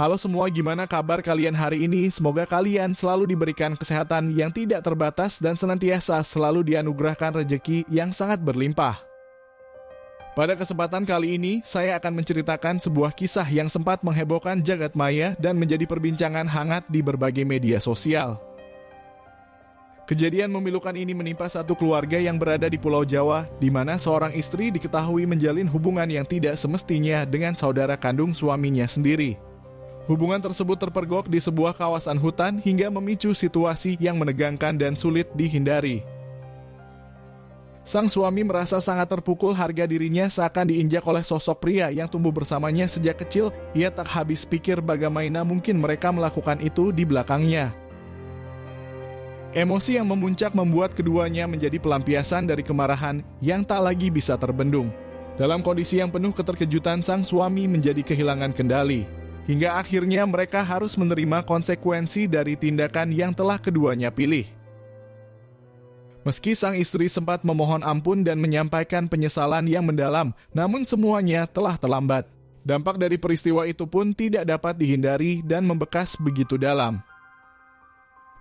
Halo semua, gimana kabar kalian hari ini? Semoga kalian selalu diberikan kesehatan yang tidak terbatas dan senantiasa selalu dianugerahkan rejeki yang sangat berlimpah. Pada kesempatan kali ini, saya akan menceritakan sebuah kisah yang sempat menghebohkan jagat maya dan menjadi perbincangan hangat di berbagai media sosial. Kejadian memilukan ini menimpa satu keluarga yang berada di Pulau Jawa, di mana seorang istri diketahui menjalin hubungan yang tidak semestinya dengan saudara kandung suaminya sendiri. Hubungan tersebut terpergok di sebuah kawasan hutan hingga memicu situasi yang menegangkan dan sulit dihindari. Sang suami merasa sangat terpukul harga dirinya seakan diinjak oleh sosok pria yang tumbuh bersamanya sejak kecil. Ia tak habis pikir bagaimana mungkin mereka melakukan itu di belakangnya. Emosi yang memuncak membuat keduanya menjadi pelampiasan dari kemarahan yang tak lagi bisa terbendung. Dalam kondisi yang penuh keterkejutan, sang suami menjadi kehilangan kendali. Hingga akhirnya mereka harus menerima konsekuensi dari tindakan yang telah keduanya pilih. Meski sang istri sempat memohon ampun dan menyampaikan penyesalan yang mendalam, namun semuanya telah terlambat. Dampak dari peristiwa itu pun tidak dapat dihindari dan membekas begitu dalam.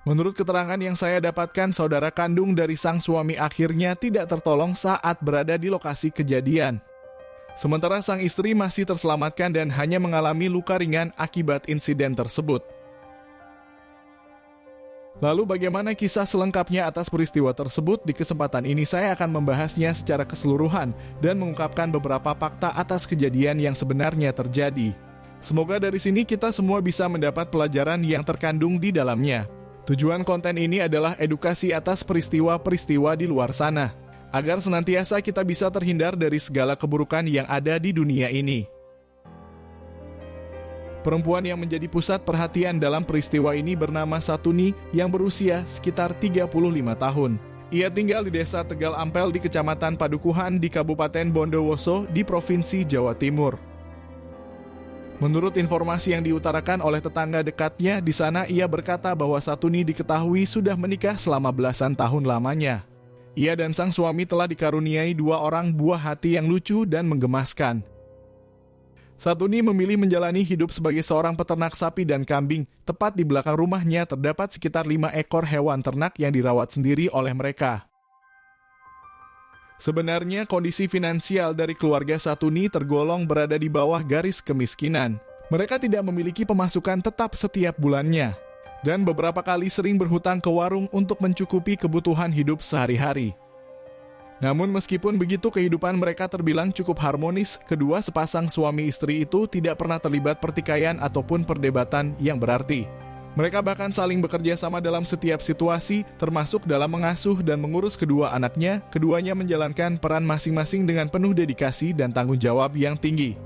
Menurut keterangan yang saya dapatkan, saudara kandung dari sang suami akhirnya tidak tertolong saat berada di lokasi kejadian. Sementara sang istri masih terselamatkan dan hanya mengalami luka ringan akibat insiden tersebut. Lalu bagaimana kisah selengkapnya atas peristiwa tersebut? Di kesempatan ini saya akan membahasnya secara keseluruhan dan mengungkapkan beberapa fakta atas kejadian yang sebenarnya terjadi. Semoga dari sini kita semua bisa mendapat pelajaran yang terkandung di dalamnya. Tujuan konten ini adalah edukasi atas peristiwa-peristiwa di luar sana, agar senantiasa kita bisa terhindar dari segala keburukan yang ada di dunia ini. Perempuan yang menjadi pusat perhatian dalam peristiwa ini bernama Satuni yang berusia sekitar 35 tahun. Ia tinggal di desa Tegal Ampel di Kecamatan Padukuhan di Kabupaten Bondowoso di Provinsi Jawa Timur. Menurut informasi yang diutarakan oleh tetangga dekatnya, di sana ia berkata bahwa Satuni diketahui sudah menikah selama belasan tahun lamanya. Ia dan sang suami telah dikaruniai 2 orang buah hati yang lucu dan menggemaskan. Satuni memilih menjalani hidup sebagai seorang peternak sapi dan kambing. Tepat di belakang rumahnya terdapat sekitar 5 ekor hewan ternak yang dirawat sendiri oleh mereka. Sebenarnya kondisi finansial dari keluarga Satuni tergolong berada di bawah garis kemiskinan. Mereka tidak memiliki pemasukan tetap setiap bulannya, dan beberapa kali sering berhutang ke warung untuk mencukupi kebutuhan hidup sehari-hari. Namun meskipun begitu, kehidupan mereka terbilang cukup harmonis. Kedua sepasang suami istri itu tidak pernah terlibat pertikaian ataupun perdebatan yang berarti. Mereka bahkan saling bekerja sama dalam setiap situasi, termasuk dalam mengasuh dan mengurus kedua anaknya. Keduanya menjalankan peran masing-masing dengan penuh dedikasi dan tanggung jawab yang tinggi.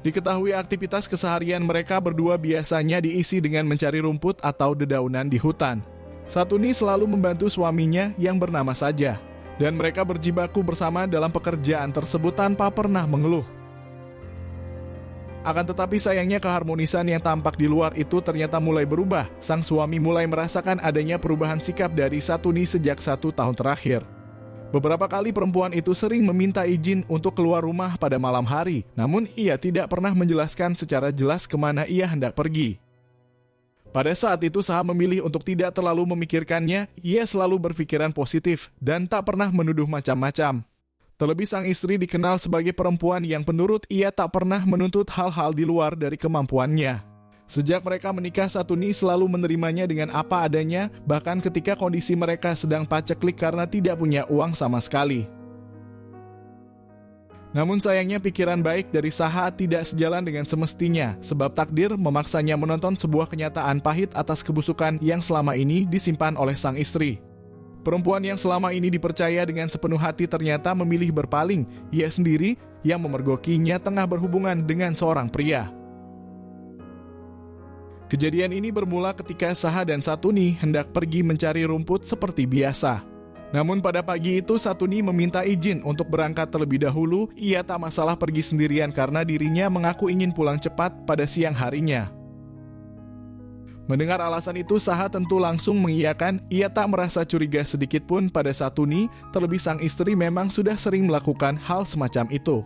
Diketahui aktivitas keseharian mereka berdua biasanya diisi dengan mencari rumput atau dedaunan di hutan. Satuni selalu membantu suaminya yang bernama Saja, dan mereka berjibaku bersama dalam pekerjaan tersebut tanpa pernah mengeluh. Akan tetapi sayangnya keharmonisan yang tampak di luar itu ternyata mulai berubah. Sang suami mulai merasakan adanya perubahan sikap dari Satuni sejak 1 tahun terakhir. Beberapa kali perempuan itu sering meminta izin untuk keluar rumah pada malam hari, namun ia tidak pernah menjelaskan secara jelas kemana ia hendak pergi. Pada saat itu Saha memilih untuk tidak terlalu memikirkannya. Ia selalu berpikiran positif dan tak pernah menuduh macam-macam. Terlebih sang istri dikenal sebagai perempuan yang penurut. Ia tak pernah menuntut hal-hal di luar dari kemampuannya. Sejak mereka menikah, Satuni selalu menerimanya dengan apa adanya, bahkan ketika kondisi mereka sedang paceklik karena tidak punya uang sama sekali. Namun sayangnya pikiran baik dari Saha tidak sejalan dengan semestinya, sebab takdir memaksanya menonton sebuah kenyataan pahit atas kebusukan yang selama ini disimpan oleh sang istri. Perempuan yang selama ini dipercaya dengan sepenuh hati ternyata memilih berpaling. Ia sendiri yang memergokinya tengah berhubungan dengan seorang pria. Kejadian ini bermula ketika Saha dan Satuni hendak pergi mencari rumput seperti biasa. Namun pada pagi itu Satuni meminta izin untuk berangkat terlebih dahulu. Ia tak masalah pergi sendirian karena dirinya mengaku ingin pulang cepat pada siang harinya. Mendengar alasan itu, Saha tentu langsung mengiyakan. Ia tak merasa curiga sedikit pun pada Satuni, terlebih sang istri memang sudah sering melakukan hal semacam itu.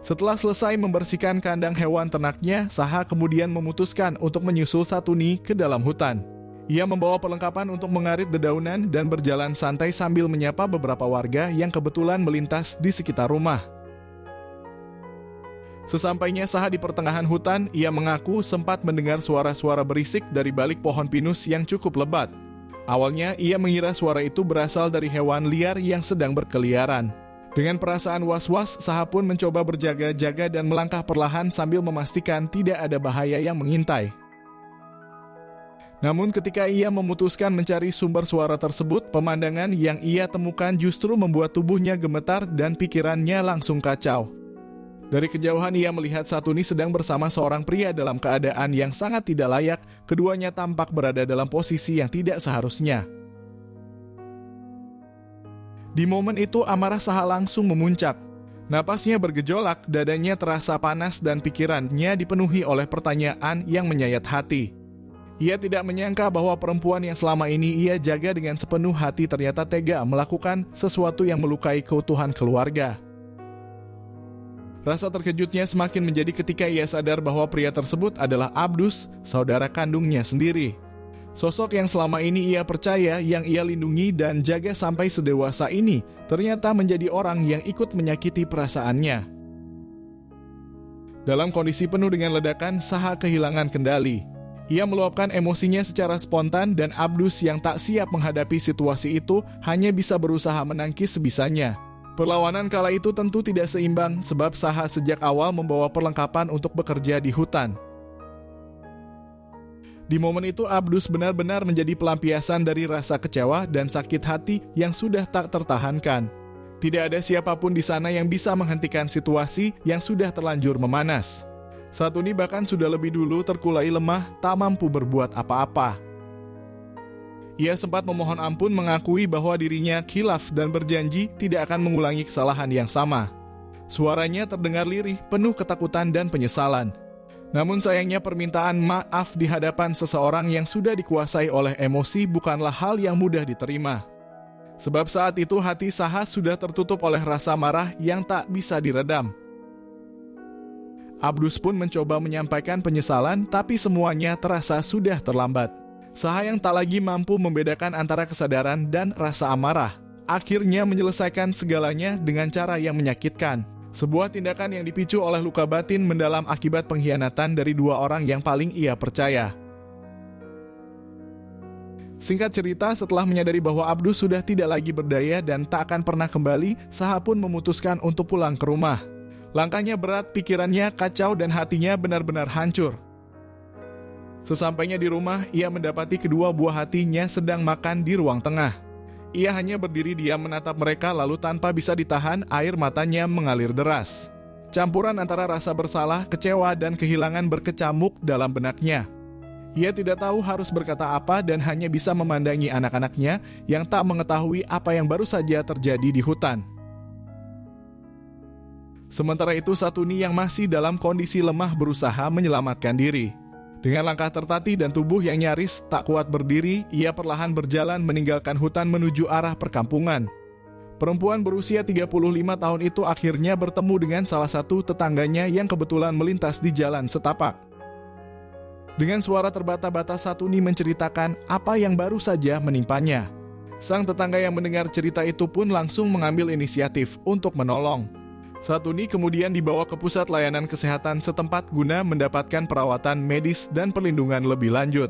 Setelah selesai membersihkan kandang hewan ternaknya, Saha kemudian memutuskan untuk menyusul Satuni ke dalam hutan. Ia membawa perlengkapan untuk mengarit dedaunan dan berjalan santai sambil menyapa beberapa warga yang kebetulan melintas di sekitar rumah. Sesampainya Saha di pertengahan hutan, ia mengaku sempat mendengar suara-suara berisik dari balik pohon pinus yang cukup lebat. Awalnya ia mengira suara itu berasal dari hewan liar yang sedang berkeliaran. Dengan perasaan was-was, Saha pun mencoba berjaga-jaga dan melangkah perlahan sambil memastikan tidak ada bahaya yang mengintai. Namun ketika ia memutuskan mencari sumber suara tersebut, pemandangan yang ia temukan justru membuat tubuhnya gemetar dan pikirannya langsung kacau. Dari kejauhan ia melihat Satuni sedang bersama seorang pria dalam keadaan yang sangat tidak layak. Keduanya tampak berada dalam posisi yang tidak seharusnya. Di momen itu amarah Saha langsung memuncak. Napasnya bergejolak, dadanya terasa panas dan pikirannya dipenuhi oleh pertanyaan yang menyayat hati. Ia tidak menyangka bahwa perempuan yang selama ini ia jaga dengan sepenuh hati ternyata tega melakukan sesuatu yang melukai keutuhan keluarga. Rasa terkejutnya semakin menjadi ketika ia sadar bahwa pria tersebut adalah Abdus, saudara kandungnya sendiri. Sosok yang selama ini ia percaya, yang ia lindungi dan jaga sampai sedewasa ini, ternyata menjadi orang yang ikut menyakiti perasaannya. Dalam kondisi penuh dengan ledakan, Saha kehilangan kendali. Ia meluapkan emosinya secara spontan dan Abdus yang tak siap menghadapi situasi itu hanya bisa berusaha menangkis sebisanya. Perlawanan kala itu tentu tidak seimbang sebab Saha sejak awal membawa perlengkapan untuk bekerja di hutan. Di momen itu Abdus benar-benar menjadi pelampiasan dari rasa kecewa dan sakit hati yang sudah tak tertahankan. Tidak ada siapapun di sana yang bisa menghentikan situasi yang sudah terlanjur memanas. Satuni bahkan sudah lebih dulu terkulai lemah, tak mampu berbuat apa-apa. Ia sempat memohon ampun, mengakui bahwa dirinya khilaf dan berjanji tidak akan mengulangi kesalahan yang sama. Suaranya terdengar lirih, penuh ketakutan dan penyesalan. Namun sayangnya permintaan maaf di hadapan seseorang yang sudah dikuasai oleh emosi bukanlah hal yang mudah diterima. Sebab saat itu hati Saha sudah tertutup oleh rasa marah yang tak bisa diredam. Abdus pun mencoba menyampaikan penyesalan, tapi semuanya terasa sudah terlambat. Saha yang tak lagi mampu membedakan antara kesadaran dan rasa amarah, akhirnya menyelesaikan segalanya dengan cara yang menyakitkan. Sebuah tindakan yang dipicu oleh luka batin mendalam akibat pengkhianatan dari dua orang yang paling ia percaya. Singkat cerita, setelah menyadari bahwa Abdus sudah tidak lagi berdaya dan tak akan pernah kembali, Saha pun memutuskan untuk pulang ke rumah. Langkahnya berat, pikirannya kacau dan hatinya benar-benar hancur. Sesampainya di rumah, ia mendapati kedua buah hatinya sedang makan di ruang tengah. Ia hanya berdiri diam menatap mereka lalu tanpa bisa ditahan air matanya mengalir deras. Campuran antara rasa bersalah, kecewa dan kehilangan berkecamuk dalam benaknya. Ia tidak tahu harus berkata apa dan hanya bisa memandangi anak-anaknya yang tak mengetahui apa yang baru saja terjadi di hutan. Sementara itu Satuni yang masih dalam kondisi lemah berusaha menyelamatkan diri. Dengan langkah tertatih dan tubuh yang nyaris tak kuat berdiri, ia perlahan berjalan meninggalkan hutan menuju arah perkampungan. Perempuan berusia 35 tahun itu akhirnya bertemu dengan salah satu tetangganya yang kebetulan melintas di jalan setapak. Dengan suara terbata-bata Satuni menceritakan apa yang baru saja menimpanya. Sang tetangga yang mendengar cerita itu pun langsung mengambil inisiatif untuk menolong. Satuni kemudian dibawa ke pusat layanan kesehatan setempat guna mendapatkan perawatan medis dan perlindungan lebih lanjut.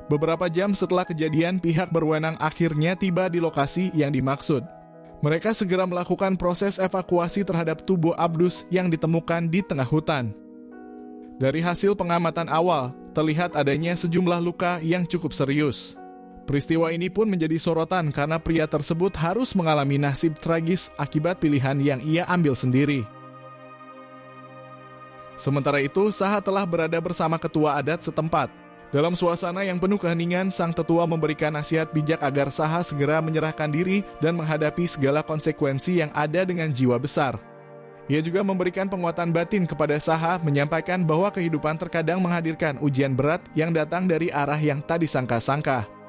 Beberapa jam setelah kejadian, pihak berwenang akhirnya tiba di lokasi yang dimaksud. Mereka segera melakukan proses evakuasi terhadap tubuh Abdus yang ditemukan di tengah hutan. Dari hasil pengamatan awal, terlihat adanya sejumlah luka yang cukup serius. Peristiwa ini pun menjadi sorotan karena pria tersebut harus mengalami nasib tragis akibat pilihan yang ia ambil sendiri. Sementara itu, Saha telah berada bersama ketua adat setempat. Dalam suasana yang penuh keheningan, sang tetua memberikan nasihat bijak agar Saha segera menyerahkan diri dan menghadapi segala konsekuensi yang ada dengan jiwa besar. Ia juga memberikan penguatan batin kepada Saha, menyampaikan bahwa kehidupan terkadang menghadirkan ujian berat yang datang dari arah yang tak disangka-sangka.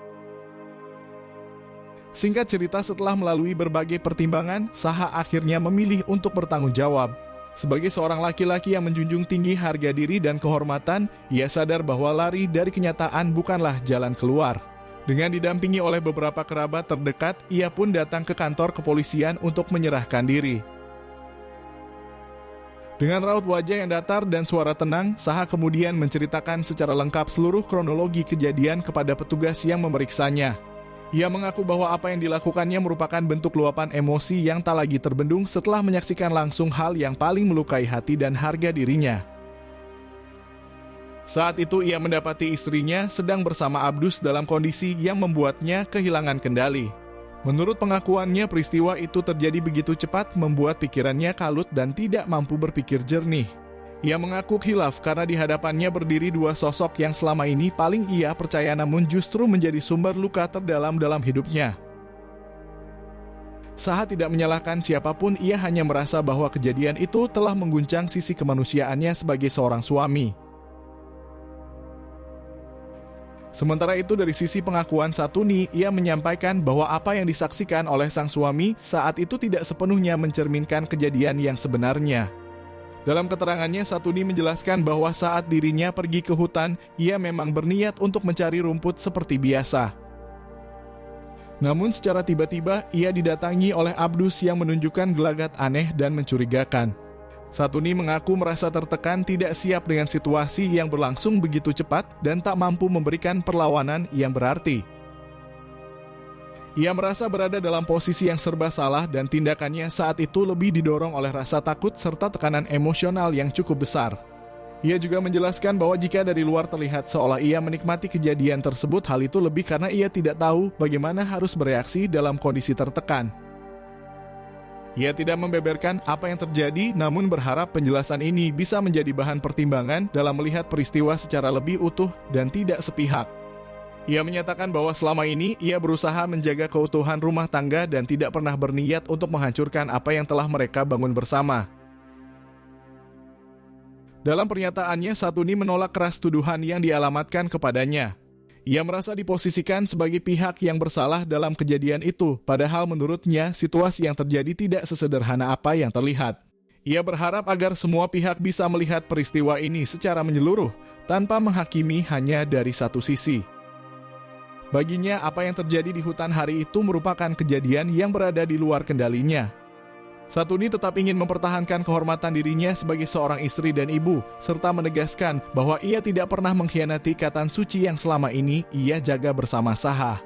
Singkat cerita, setelah melalui berbagai pertimbangan, Saha akhirnya memilih untuk bertanggung jawab. Sebagai seorang laki-laki yang menjunjung tinggi harga diri dan kehormatan, ia sadar bahwa lari dari kenyataan bukanlah jalan keluar. Dengan didampingi oleh beberapa kerabat terdekat, ia pun datang ke kantor kepolisian untuk menyerahkan diri. Dengan raut wajah yang datar dan suara tenang, Saha kemudian menceritakan secara lengkap seluruh kronologi kejadian kepada petugas yang memeriksanya. Ia mengaku bahwa apa yang dilakukannya merupakan bentuk luapan emosi yang tak lagi terbendung setelah menyaksikan langsung hal yang paling melukai hati dan harga dirinya. Saat itu ia mendapati istrinya sedang bersama Abdus dalam kondisi yang membuatnya kehilangan kendali. Menurut pengakuannya, peristiwa itu terjadi begitu cepat membuat pikirannya kalut dan tidak mampu berpikir jernih. Ia mengaku khilaf karena di hadapannya berdiri dua sosok yang selama ini paling ia percaya namun justru menjadi sumber luka terdalam dalam hidupnya. Saha tidak menyalahkan siapapun, ia hanya merasa bahwa kejadian itu telah mengguncang sisi kemanusiaannya sebagai seorang suami. Sementara itu dari sisi pengakuan Satuni, ia menyampaikan bahwa apa yang disaksikan oleh sang suami saat itu tidak sepenuhnya mencerminkan kejadian yang sebenarnya. Dalam keterangannya, Satuni menjelaskan bahwa saat dirinya pergi ke hutan, ia memang berniat untuk mencari rumput seperti biasa. Namun secara tiba-tiba, ia didatangi oleh Abdus yang menunjukkan gelagat aneh dan mencurigakan. Satuni mengaku merasa tertekan, tidak siap dengan situasi yang berlangsung begitu cepat, dan tak mampu memberikan perlawanan yang berarti. Ia merasa berada dalam posisi yang serba salah dan tindakannya saat itu lebih didorong oleh rasa takut serta tekanan emosional yang cukup besar. Ia juga menjelaskan bahwa jika dari luar terlihat seolah ia menikmati kejadian tersebut, hal itu lebih karena ia tidak tahu bagaimana harus bereaksi dalam kondisi tertekan. Ia tidak membeberkan apa yang terjadi, namun berharap penjelasan ini bisa menjadi bahan pertimbangan dalam melihat peristiwa secara lebih utuh dan tidak sepihak. Ia menyatakan bahwa selama ini ia berusaha menjaga keutuhan rumah tangga dan tidak pernah berniat untuk menghancurkan apa yang telah mereka bangun bersama. Dalam pernyataannya, Satuni menolak keras tuduhan yang dialamatkan kepadanya. Ia merasa diposisikan sebagai pihak yang bersalah dalam kejadian itu, padahal menurutnya situasi yang terjadi tidak sesederhana apa yang terlihat. Ia berharap agar semua pihak bisa melihat peristiwa ini secara menyeluruh, tanpa menghakimi hanya dari satu sisi. Baginya, apa yang terjadi di hutan hari itu merupakan kejadian yang berada di luar kendalinya. Satuni tetap ingin mempertahankan kehormatan dirinya sebagai seorang istri dan ibu, serta menegaskan bahwa ia tidak pernah mengkhianati ikatan suci yang selama ini ia jaga bersama Saha.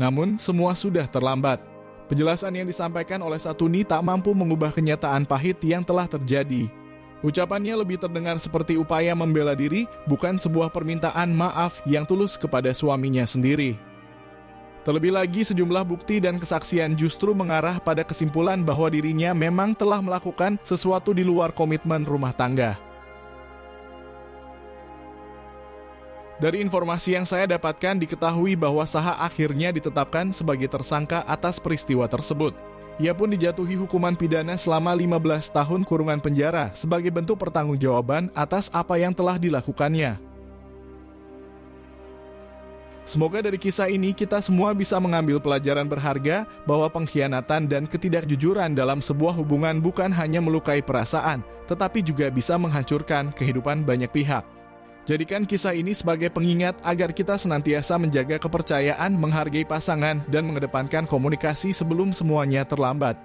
Namun, semua sudah terlambat. Penjelasan yang disampaikan oleh Satuni tak mampu mengubah kenyataan pahit yang telah terjadi. Ucapannya lebih terdengar seperti upaya membela diri, bukan sebuah permintaan maaf yang tulus kepada suaminya sendiri. Terlebih lagi, sejumlah bukti dan kesaksian justru mengarah pada kesimpulan bahwa dirinya memang telah melakukan sesuatu di luar komitmen rumah tangga. Dari informasi yang saya dapatkan, diketahui bahwa Saha akhirnya ditetapkan sebagai tersangka atas peristiwa tersebut. Ia pun dijatuhi hukuman pidana selama 15 tahun kurungan penjara sebagai bentuk pertanggungjawaban atas apa yang telah dilakukannya. Semoga dari kisah ini kita semua bisa mengambil pelajaran berharga bahwa pengkhianatan dan ketidakjujuran dalam sebuah hubungan bukan hanya melukai perasaan, tetapi juga bisa menghancurkan kehidupan banyak pihak. Jadikan kisah ini sebagai pengingat agar kita senantiasa menjaga kepercayaan, menghargai pasangan, dan mengedepankan komunikasi sebelum semuanya terlambat.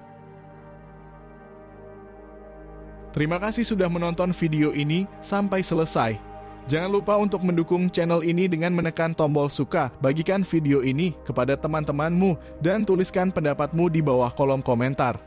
Terima kasih sudah menonton video ini sampai selesai. Jangan lupa untuk mendukung channel ini dengan menekan tombol suka, bagikan video ini kepada teman-temanmu, dan tuliskan pendapatmu di bawah kolom komentar.